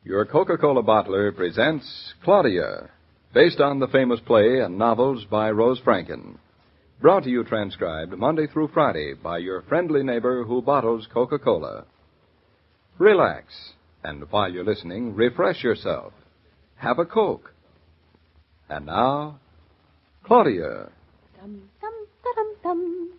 Your Coca-Cola bottler presents Claudia, based on the famous play and novels by Rose Franken. Brought to you transcribed Monday through Friday by your friendly neighbor who bottles Coca-Cola. Relax, and while you're listening, refresh yourself. Have a Coke. And now, Claudia. Dum, dum, da-dum, dum.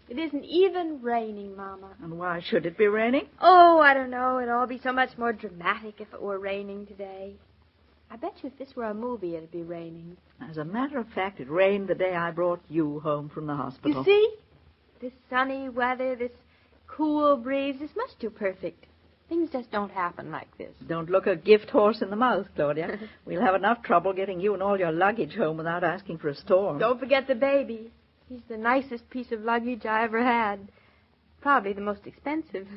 It isn't even raining, Mama. And why should it be raining? Oh, I don't know. It'd all be so much more dramatic if it were raining today. I bet you if this were a movie, it'd be raining. As a matter of fact, it rained the day I brought you home from the hospital. You see? This sunny weather, this cool breeze, is much too perfect. Things just don't happen like this. Don't look a gift horse in the mouth, Claudia. We'll have enough trouble getting you and all your luggage home without asking for a storm. Don't forget the baby. He's the nicest piece of luggage I ever had. Probably the most expensive.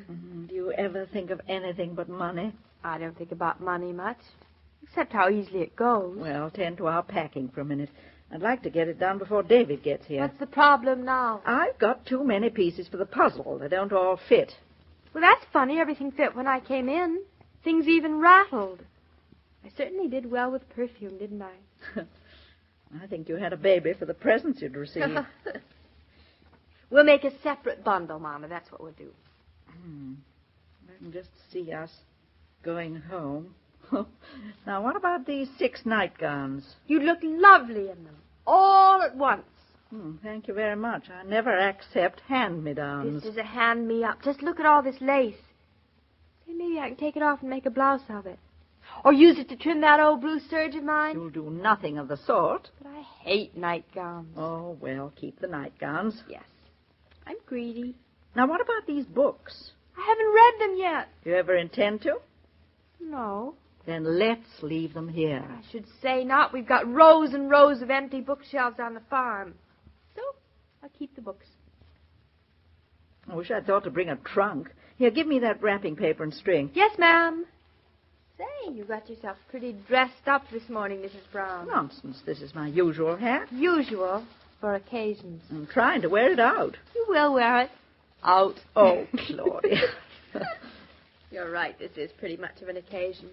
Do you ever think of anything but money? I don't think about money much, except how easily it goes. Well, tend to our packing for a minute. I'd like to get it done before David gets here. What's the problem now? I've got too many pieces for the puzzle. They don't all fit. Well, that's funny. Everything fit when I came in. Things even rattled. I certainly did well with perfume, didn't I? I think you had a baby for the presents you'd received. We'll make a separate bundle, Mama. That's what we'll do. I can just see us going home. Now, what about these 6 nightgowns? You'd look lovely in them, all at once. Thank you very much. I never accept hand-me-downs. This is a hand-me-up. Just look at all this lace. Say, maybe I can take it off and make a blouse of it. Or use it to trim that old blue serge of mine. You'll do nothing of the sort. But I hate nightgowns. Oh, well, keep the nightgowns. Yes. I'm greedy. Now, what about these books? I haven't read them yet. You ever intend to? No. Then let's leave them here. I should say not. We've got rows and rows of empty bookshelves on the farm. So, I'll keep the books. I wish I'd thought to bring a trunk. Here, give me that wrapping paper and string. Yes, ma'am. Say, you got yourself pretty dressed up this morning, Mrs. Brown. Nonsense. This is my usual hat. Usual for occasions. I'm trying to wear it out. You will wear it. Out. Oh, Claudia. You're right. This is pretty much of an occasion.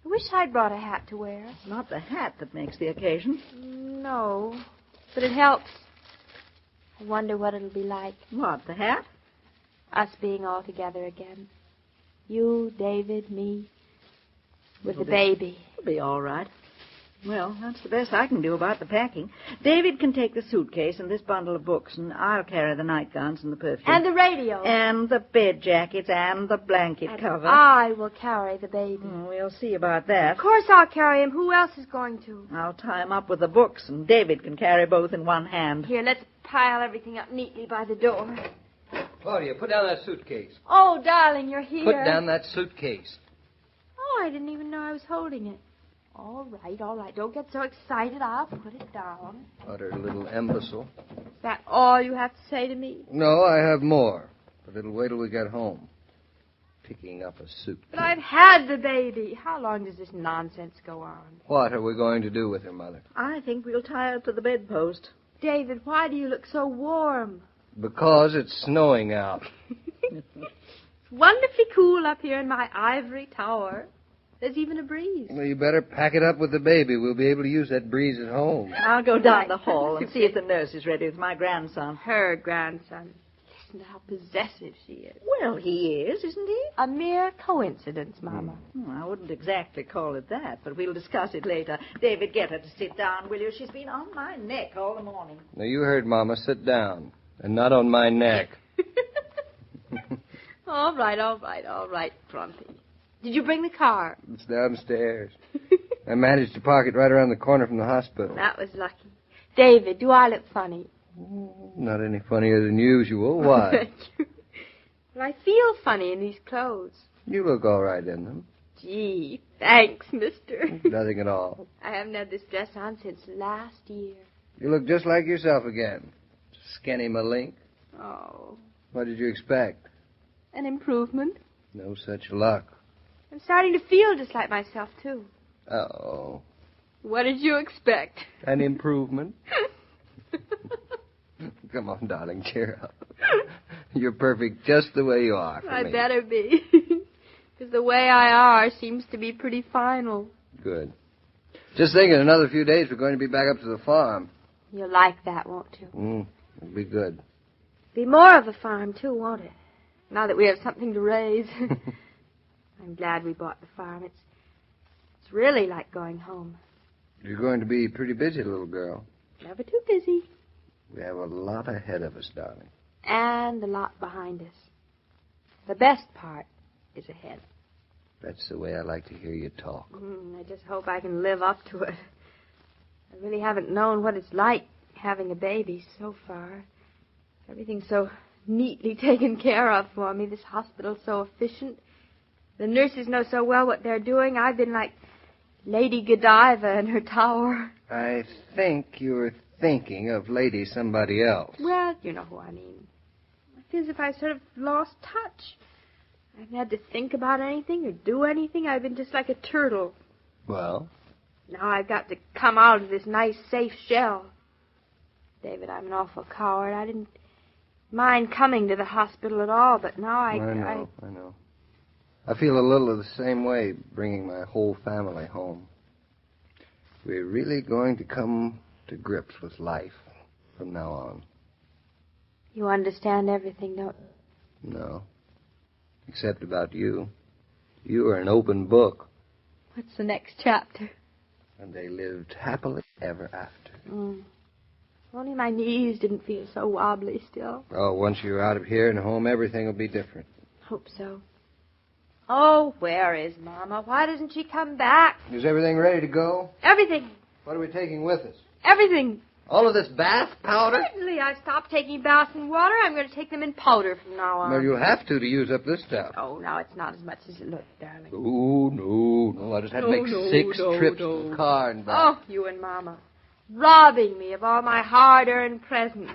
I wish I'd brought a hat to wear. It's not the hat that makes the occasion. No, but it helps. I wonder what it'll be like. What, the hat? Us being all together again. You, David, me, with the baby. It'll be all right. Well, that's the best I can do about the packing. David can take the suitcase and this bundle of books, and I'll carry the nightgowns and the perfume. And the radio. And the bed jackets and the blanket cover. I will carry the baby. We'll see about that. Of course I'll carry him. Who else is going to? I'll tie him up with the books, and David can carry both in one hand. Here, let's pile everything up neatly by the door. Claudia, put down that suitcase. Oh, darling, you're here. Put down that suitcase. Oh, I didn't even know I was holding it. All right, all right. Don't get so excited. I'll put it down. Utter little imbecile. Is that all you have to say to me? No, I have more. But it'll wait till we get home. Picking up a suitcase. But I've had the baby. How long does this nonsense go on? What are we going to do with her, Mother? I think we'll tie her to the bedpost. David, why do you look so warm? Because it's snowing out. It's wonderfully cool up here in my ivory tower. There's even a breeze. Well, you better pack it up with the baby. We'll be able to use that breeze at home. I'll go down the hall and see if the nurse is ready with my grandson. Her grandson. Listen to how possessive she is. Well, he is, isn't he? A mere coincidence, Mama. I wouldn't exactly call it that, but we'll discuss it later. David, get her to sit down, will you? She's been on my neck all the morning. Now, you heard, Mama. Sit down. And not on my neck. All right, Grumpy. Did you bring the car? It's downstairs. I managed to park it right around the corner from the hospital. That was lucky. David, do I look funny? Not any funnier than usual. Why? Thank you. Well, I feel funny in these clothes. You look all right in them. Gee, thanks, mister. Nothing at all. I haven't had this dress on since last year. You look just like yourself again. Skinny malink. Oh. What did you expect? An improvement. No such luck. I'm starting to feel just like myself, too. Uh-oh. What did you expect? An improvement? Come on, darling, cheer up. You're perfect just the way you are for me. I better be. Because the way I are seems to be pretty final. Good. Just think, in another few days, we're going to be back up to the farm. You'll like that, won't you? It'll be good. Be more of a farm, too, won't it? Now that we have something to raise. I'm glad we bought the farm. It's really like going home. You're going to be pretty busy, little girl. Never too busy. We have a lot ahead of us, darling. And a lot behind us. The best part is ahead. That's the way I like to hear you talk. I just hope I can live up to it. I really haven't known what it's like having a baby so far. Everything's so neatly taken care of for me. This hospital's so efficient. The nurses know so well what they're doing. I've been like Lady Godiva in her tower. I think you're thinking of Lady somebody else. Well, you know who I mean. I feel as if I sort of lost touch. I haven't had to think about anything or do anything. I've been just like a turtle. Well? Now I've got to come out of this nice, safe shell. David, I'm an awful coward. I didn't mind coming to the hospital at all, but now I know. I feel a little of the same way, bringing my whole family home. We're really going to come to grips with life from now on. You understand everything, don't you? No. Except about you. You are an open book. What's the next chapter? And they lived happily ever after. If only my knees didn't feel so wobbly still. Oh, once you're out of here and home, everything will be different. Hope so. Oh, where is Mama? Why doesn't she come back? Is everything ready to go? Everything. What are we taking with us? Everything. All of this bath powder? Certainly. I've stopped taking baths in water. I'm going to take them in powder from now on. Well, you'll have to use up this stuff. Oh, now it's not as much as it looks, darling. Oh, no. I just had to make 6 trips to the car and back. Oh, you and Mama. Robbing me of all my hard-earned presents.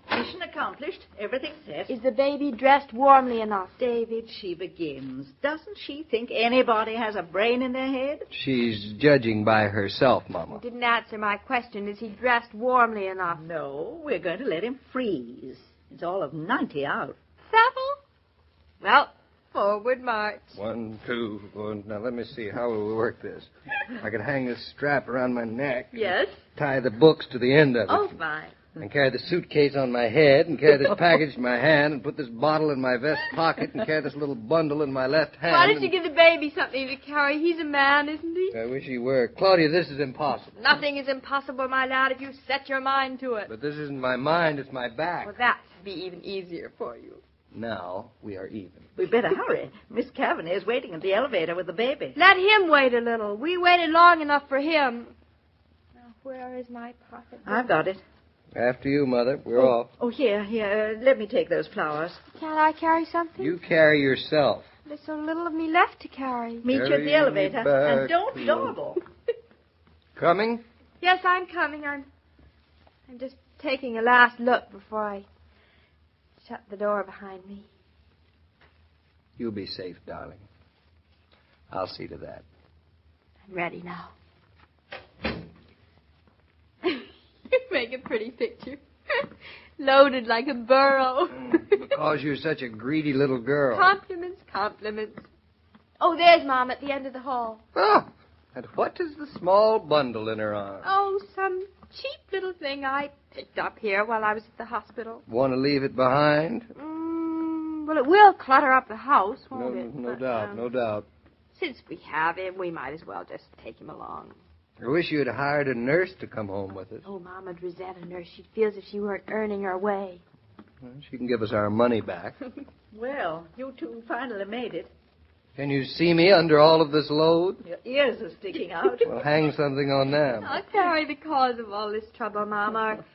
Mission accomplished. Everything set. Is the baby dressed warmly enough? David, she begins. Doesn't she think anybody has a brain in their head? She's judging by herself, Mama. You didn't answer my question. Is he dressed warmly enough? No, we're going to let him freeze. It's all of 90 out. Settle? Well, forward march. 1, 2, 1. Now, let me see. How will we work this? I could hang this strap around my neck. Yes? Tie the books to the end of it. Oh, fine. And carry the suitcase on my head, and carry this package in my hand, and put this bottle in my vest pocket, and carry this little bundle in my left hand. Why don't you give the baby something to carry? He's a man, isn't he? I wish he were. Claudia, this is impossible. Nothing is impossible, my lad, if you set your mind to it. But this isn't my mind, it's my back. Well, that'd be even easier for you. Now we are even. We better hurry. Miss Kavanagh is waiting at the elevator with the baby. Let him wait a little. We waited long enough for him. Now, where is my pocket? I've got it. After you, Mother. We're off. Oh, here. Let me take those flowers. Can't I carry something? You carry yourself. There's so little of me left to carry. Meet you at the elevator. And don't dawdle. Coming? Yes, I'm coming. I'm just taking a last look before I shut the door behind me. You'll be safe, darling. I'll see to that. I'm ready now. You make a pretty picture. Loaded like a burro. Because you're such a greedy little girl. Compliments. Oh, there's Mom at the end of the hall. Oh, and what is the small bundle in her arm? Oh, some cheap little thing I picked up here while I was at the hospital. Want to leave it behind? Well, it will clutter up the house, won't it? No doubt. Since we have him, we might as well just take him along. I wish you had hired a nurse to come home with us. Oh, Mama'd resent a nurse. She'd feel as if she weren't earning her way. Well, she can give us our money back. Well, you two finally made it. Can you see me under all of this load? Your ears are sticking out. Well, hang something on them. I'll carry the cause of all this trouble, Mama.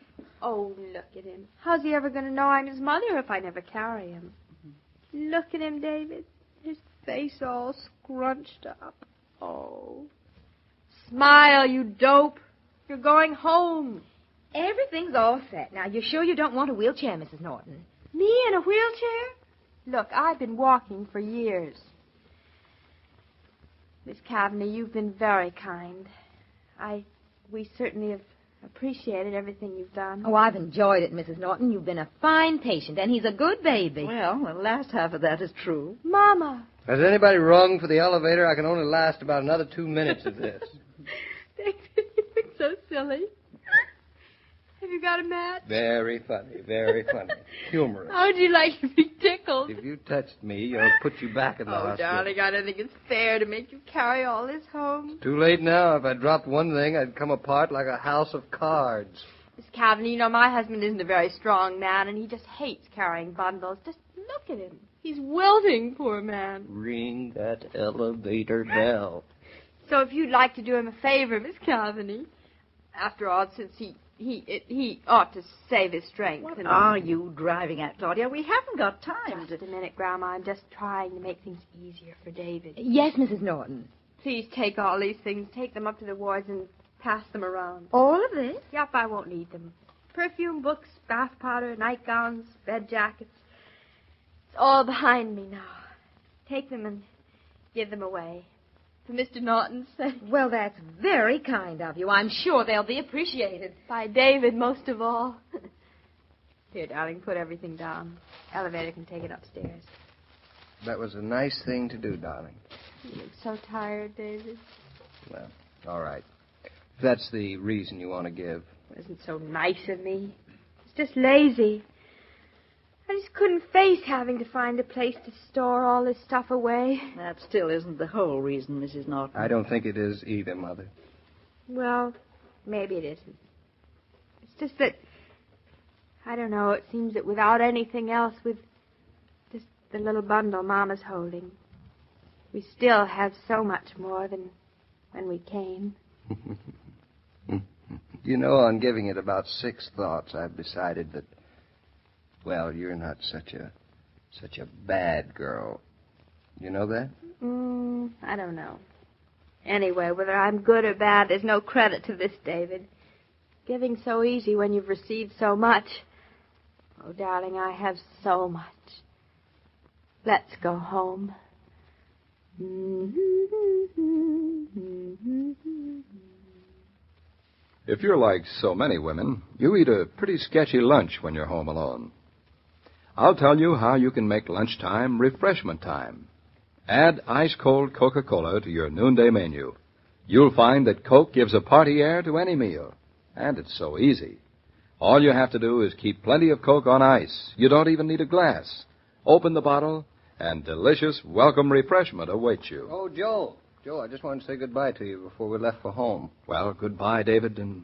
Oh, look at him. How's he ever going to know I'm his mother if I never carry him? Look at him, David. His face all scrunched up. Oh. Smile, you dope. You're going home. Everything's all set. Now, you're sure you don't want a wheelchair, Mrs. Naughton? Me in a wheelchair? Look, I've been walking for years. Miss Kavanagh, you've been very kind. We certainly have appreciated everything you've done. Oh, I've enjoyed it, Mrs. Naughton. You've been a fine patient, and he's a good baby. Well, the last half of that is true. Mama, Has anybody rung for the elevator? I can only last about another 2 minutes of this. David, you look so silly. Have you got a match? Very funny, very funny. Humorous. How'd you like to be tickled? If you touched me, I'll put you back in the hospital. Darling, I don't think it's fair to make you carry all this home. Too late now. If I dropped one thing, I'd come apart like a house of cards. Miss Calvin, you know, my husband isn't a very strong man, and he just hates carrying bundles. Just look at him. He's wilting, poor man. Ring that elevator bell. So if you'd like to do him a favor, Miss Calvin, after all, since he ought to save his strength. What are you driving at, Claudia? We haven't got time. Just a minute, Grandma. I'm just trying to make things easier for David. Yes, Mrs. Naughton. Please take all these things, take them up to the wards, and pass them around. All of this? Yep, I won't need them. Perfume, books, bath powder, nightgowns, bed jackets. It's all behind me now. Take them and give them away. For Mr. Naughton's sake. Well, that's very kind of you. I'm sure they'll be appreciated. By David, most of all. Here, darling, put everything down. Elevator can take it upstairs. That was a nice thing to do, darling. You look so tired, David. Well, all right. If that's the reason you want to give. It isn't so nice of me. It's just lazy. I just couldn't face having to find a place to store all this stuff away. That still isn't the whole reason, Mrs. Naughton. I don't think it is either, Mother. Well, maybe it isn't. It's just that, I don't know, it seems that without anything else, with just the little bundle Mama's holding, we still have so much more than when we came. You know, on giving it about 6 thoughts, I've decided that, well, you're not such a bad girl. You know that? I don't know. Anyway, whether I'm good or bad, there's no credit to this, David. Giving so easy when you've received so much. Oh, darling, I have so much. Let's go home. If you're like so many women, you eat a pretty sketchy lunch when you're home alone. I'll tell you how you can make lunchtime refreshment time. Add ice-cold Coca-Cola to your noonday menu. You'll find that Coke gives a party air to any meal. And it's so easy. All you have to do is keep plenty of Coke on ice. You don't even need a glass. Open the bottle, and delicious, welcome refreshment awaits you. Oh, Joe, I just wanted to say goodbye to you before we left for home. Well, goodbye, David, and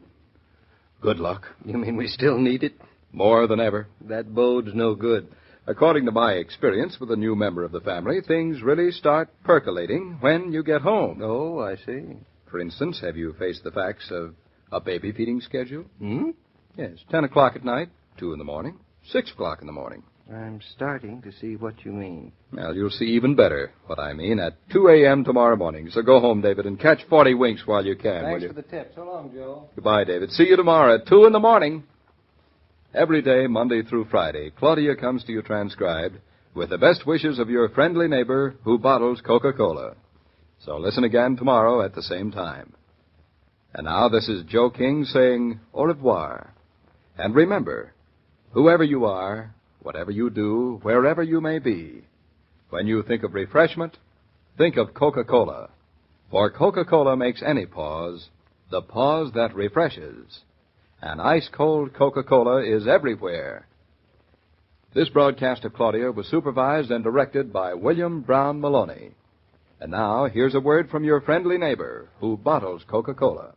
good luck. You mean we still need it? More than ever. That bodes no good. According to my experience with a new member of the family, things really start percolating when you get home. Oh, I see. For instance, have you faced the facts of a baby feeding schedule? Hmm? Yes, 10 o'clock at night, 2 in the morning, 6 o'clock in the morning. I'm starting to see what you mean. Well, you'll see even better what I mean at 2 a.m. tomorrow morning. So go home, David, and catch 40 winks while you can, will Thanks you? for the tip. So long, Joe. Goodbye, David. See you tomorrow at 2 in the morning. Every day, Monday through Friday, Claudia comes to you transcribed with the best wishes of your friendly neighbor who bottles Coca-Cola. So listen again tomorrow at the same time. And now this is Joe King saying au revoir. And remember, whoever you are, whatever you do, wherever you may be, when you think of refreshment, think of Coca-Cola. For Coca-Cola makes any pause the pause that refreshes. And ice-cold Coca-Cola is everywhere. This broadcast of Claudia was supervised and directed by William Brown Meloney. And now, here's a word from your friendly neighbor who bottles Coca-Cola.